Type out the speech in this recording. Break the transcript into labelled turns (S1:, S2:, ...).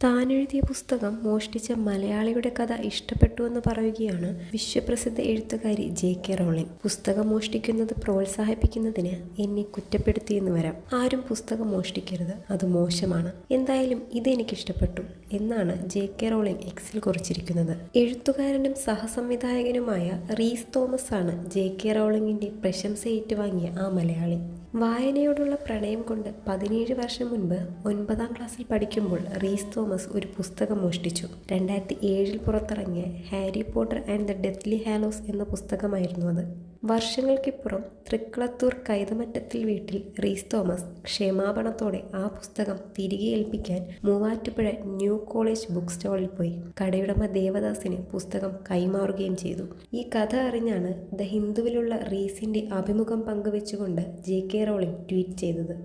S1: താനെഴുതിയ പുസ്തകം മോഷ്ടിച്ച മലയാളിയുടെ കഥ ഇഷ്ടപ്പെട്ടുവെന്ന് പറയുകയാണ് വിശ്വപ്രസിദ്ധ എഴുത്തുകാരി ജെ.കെ. റോളിംഗ്. പുസ്തകം മോഷ്ടിക്കുന്നത് പ്രോത്സാഹിപ്പിക്കുന്നതിന് എന്നെ കുറ്റപ്പെടുത്തിയെന്ന് വരാം. ആരും പുസ്തകം മോഷ്ടിക്കരുത്, അത് മോശമാണ്. എന്തായാലും ഇതെനിക്കിഷ്ടപ്പെട്ടു എന്നാണ് ജെ.കെ. റോളിംഗ് എക്സിൽ കുറിച്ചിരിക്കുന്നത്. എഴുത്തുകാരനും സഹസംവിധായകനുമായ റീസ് തോമസ് ആണ് ജെ.കെ. റോളിംഗിന്റെ പ്രശംസ ഏറ്റുവാങ്ങിയ ആ മലയാളി. വായനയോടുള്ള പ്രണയം കൊണ്ട് 17 വർഷം മുൻപ് 9ാം ക്ലാസ്സിൽ പഠിക്കുമ്പോൾ റീസ് തോമസ് ഒരു പുസ്തകം മോഷ്ടിച്ചു. 2007 പുറത്തിറങ്ങിയ Harry Potter and the Deathly Hallows എന്ന പുസ്തകമായിരുന്നു അത്. വർഷങ്ങൾക്കിപ്പുറം തൃക്കളത്തൂർ കൈതമറ്റത്തിൽ വീട്ടിൽ റീസ് തോമസ് ക്ഷമാപണത്തോടെ ആ പുസ്തകം തിരികെ ഏൽപ്പിക്കാൻ മൂവാറ്റുപുഴ ന്യൂ കോളേജ് ബുക്ക് സ്റ്റാളിൽ പോയി. കടയുടമ ദേവദാസിന് പുസ്തകം കൈമാറുകയും ചെയ്തു. ഈ കഥ അറിഞ്ഞാണ് ദ ഹിന്ദുവിലുള്ള റീസിന്റെ അഭിമുഖം പങ്കുവെച്ചുകൊണ്ട് ജെ.കെ. റോളിംഗ് ട്വീറ്റ് ചെയ്തത്.